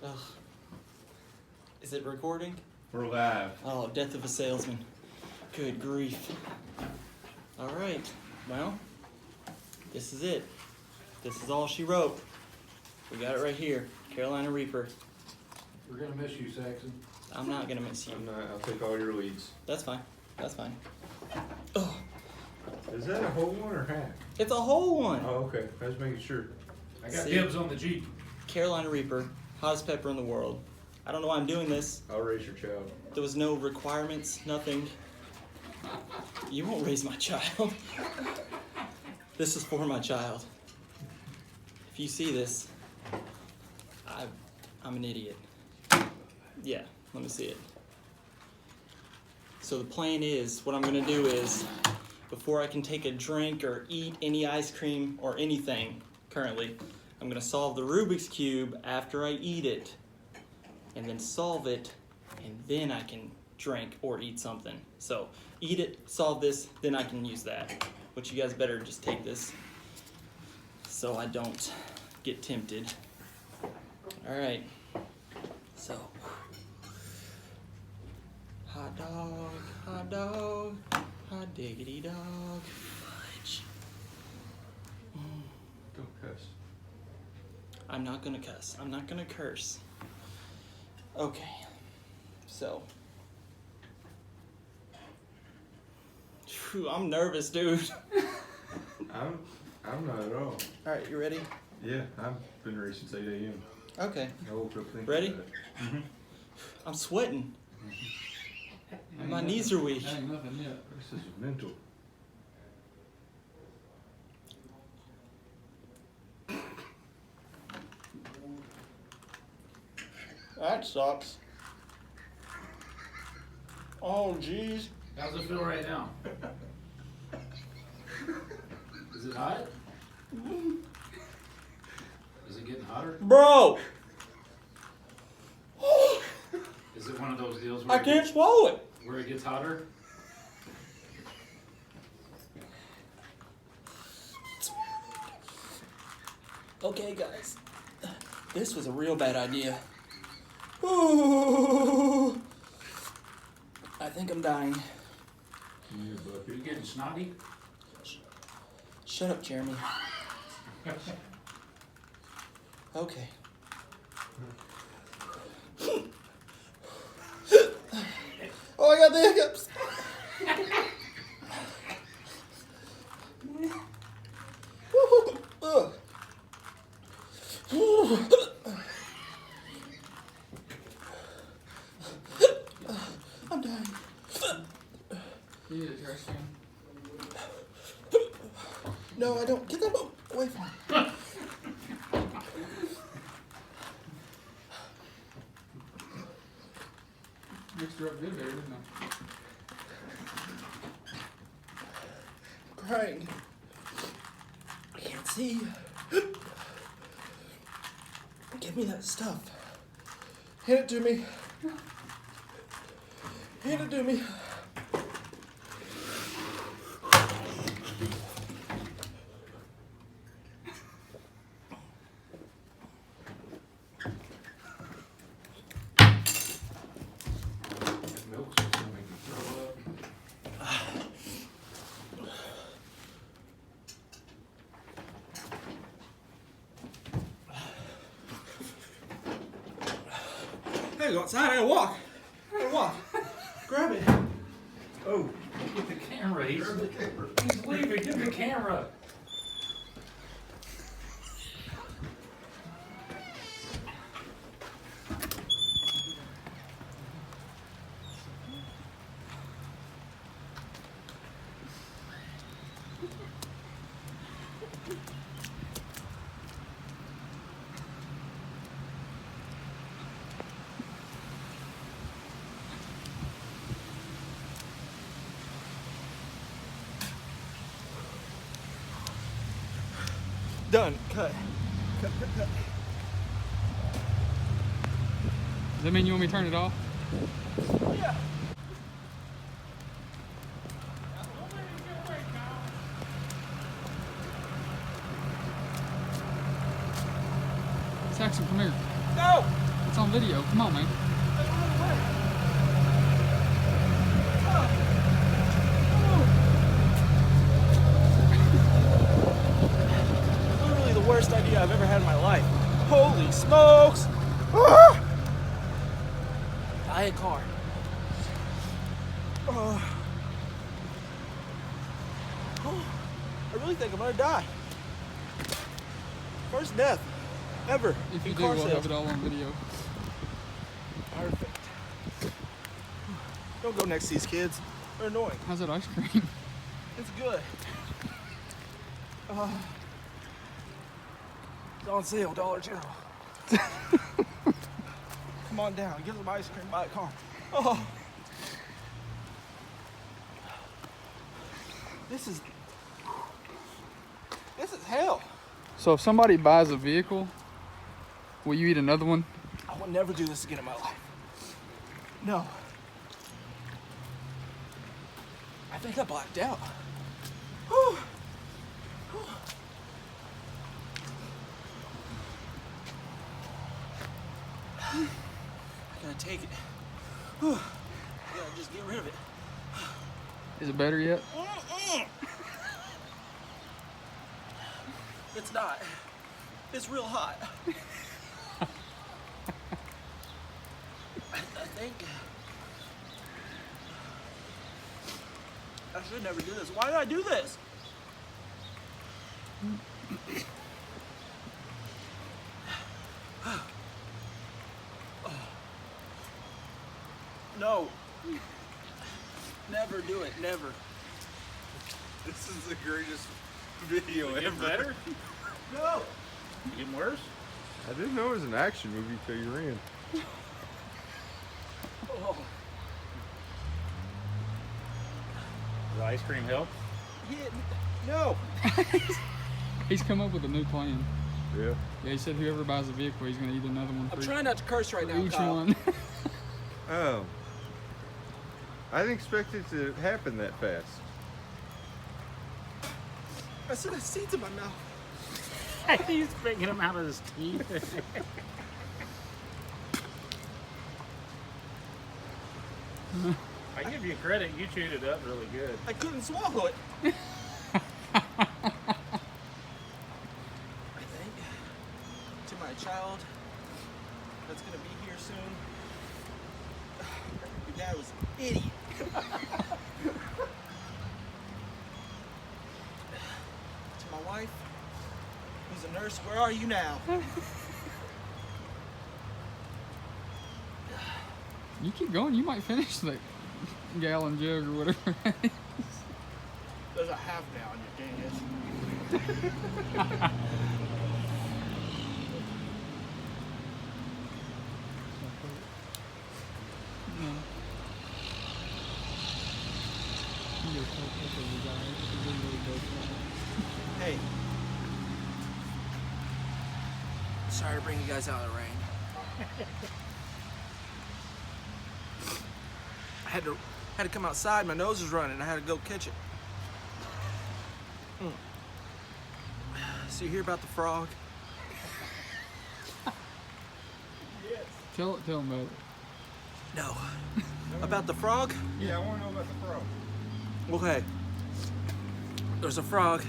Ugh. Is it recording? We're live. Oh, death of a salesman. Good grief. All right. Well, this is it. This is all she wrote. We got it right here. Carolina Reaper. We're gonna miss you, Saxon. I'm not gonna miss you. I'm not. I'll take all your leads. That's fine. That's fine. Oh, Is that a whole one or half? it's a whole one. Oh, okay. I was making sure. I got See? dibs on the Jeep. Carolina Reaper, hottest pepper in the world. I don't know why I'm doing this. I'll raise your child. There was no requirements, nothing. You won't raise my child. This is for my child. If you see this, I'm an idiot. Yeah, let me see it. So the plan is, what I'm gonna do is, before I can take a drink or eat any ice cream or anything currently, I'm gonna solve the Rubik's Cube after I eat it, and then solve it, and then I can drink or eat something. So eat it, solve this, then I can use that. But you guys better just take this so I don't get tempted. All right, so hot dog, hot diggity dog, fudge. Don't cuss. I'm not gonna cuss. I'm not gonna curse. Okay, so. Phew, I'm nervous, dude. I'm not at all. All right, you ready? Yeah, I've been ready since 8 a.m. Okay, I woke up thinking Ready? about it. Mm-hmm. I'm sweating. My knees are weak. Ain't nothing yet. This is mental. That sucks. Oh, jeez. How's it feel right now? Is it hot? Is it getting hotter? Bro, Is it one of those deals I where, can't swallow it. where it gets hotter? Okay, guys. This was a real bad idea. Ooh. I think I'm dying. Are you getting snotty? Shut up, Jeremy. Okay. Oh, I got the hiccups. Ugh. I'm dying. You need a trash can? No, I don't. Get that away from me. Mixed her up good there, didn't Crying. I can't see. Give me that stuff. Hand it to me. Hand it to me. Milk's just gonna make me throw up. Hey, go outside. I gotta walk. Grab it. Oh, Get the camera. He's leaving. Get the camera. Done. Cut. Cut. Does that mean you want me to turn it off? Yeah. Saxon, come here. No! It's It's on video. Come on, man. Literally the worst idea I've ever had in my life. Holy smokes! Ah! I hit car. Oh, I really think I'm gonna die. First death ever If in you do, car we'll sales. have it all on video. Perfect. Don't go next to these kids. They're annoying. How's that ice cream? It's good. It's on sale, Dollar General. Come on down, get some ice cream, buy a car. Oh. This is hell. So if somebody buys a vehicle, will you eat another one? I will never do this again in my life. No. I think I blacked out. Whew. Whew. I gotta take it. Whew. I gotta just get rid of it. Is it better yet? It's not. It's real hot. I think I should never do this. Why did I do this? No. Never do it. Never. This is the greatest video Getting ever. better? No. Getting worse? I didn't know it was an action movie till you ran. Oh. Does ice cream help? Yeah, no. He's come up with a new plan. Yeah. Yeah, he said whoever buys a vehicle, he's gonna eat another one I'm for trying not to curse right now, each Kyle. one. Oh. I didn't expect it to happen that fast. I still got seeds in my mouth. He's picking them out of his teeth. I give you credit, you chewed it up really good. I couldn't swallow it. I think to my child that's gonna be here soon. Your dad was an idiot. To my wife, who's a nurse, where are you now? You keep going, you might finish the gallon jug or whatever. There's a half now in your dingus. Hey. Sorry to bring you guys out of the rain. I had to come outside, my nose was running, I had to go catch it. So you hear about the frog? Tell him about it. No. About the frog? Yeah, I want to know about the frog. Okay. There's a frog.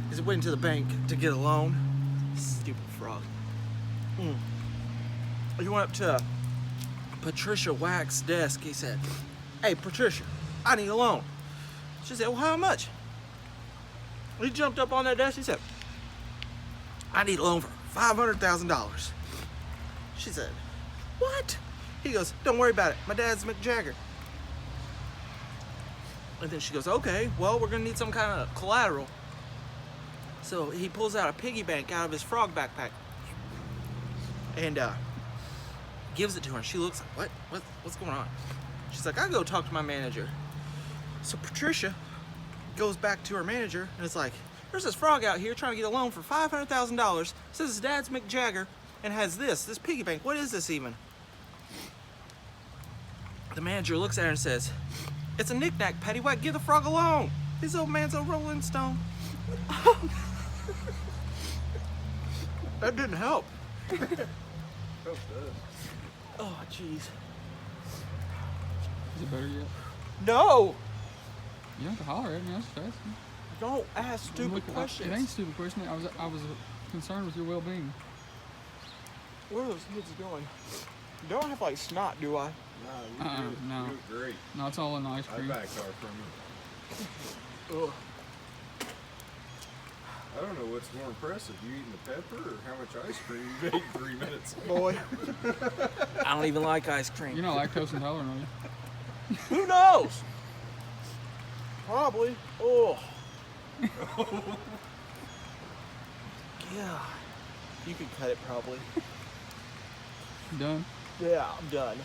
He's waiting to the bank to get a loan. Stupid frog. He went up to Patricia Wack's desk. He said, "Hey, Patricia, I need a loan." She said, "Well, how much?" He jumped up on that desk. He said, "I need a loan for $500,000. She said, "What?" He goes, "Don't worry about it. My dad's Mick Jagger." And then she goes, "Okay, well, we're gonna need some kind of collateral." So he pulls out a piggy bank out of his frog backpack and gives it to her. She looks like, what's going on? She's like, "I go talk to my manager." So Patricia goes back to her manager and it's like, "There's this frog out here trying to get a loan for $500,000. Says his dad's Mick Jagger and has this piggy bank. What is this even?" The manager looks at her and says, "It's a knick-knack, paddywhack. Give the frog a loan. This old man's a Rolling Stone." That didn't help. Oh, jeez. Is it better yet? No! You don't have to holler at me. I was just asking. Don't ask stupid Look, questions. It ain't a stupid question. I was concerned with your well-being. Where are those kids going? You don't have like snot, do I? No, you do. no. You look great. No, it's all in the ice I cream. backed off from you. Ugh. I don't know what's more impressive, you eating the pepper or how much ice cream you ate in 3 minutes. Boy. I don't even like ice cream. You're not lactose intolerant, are you? Who knows? Probably. Oh. Yeah. You could cut it probably. Done. Yeah, I'm done.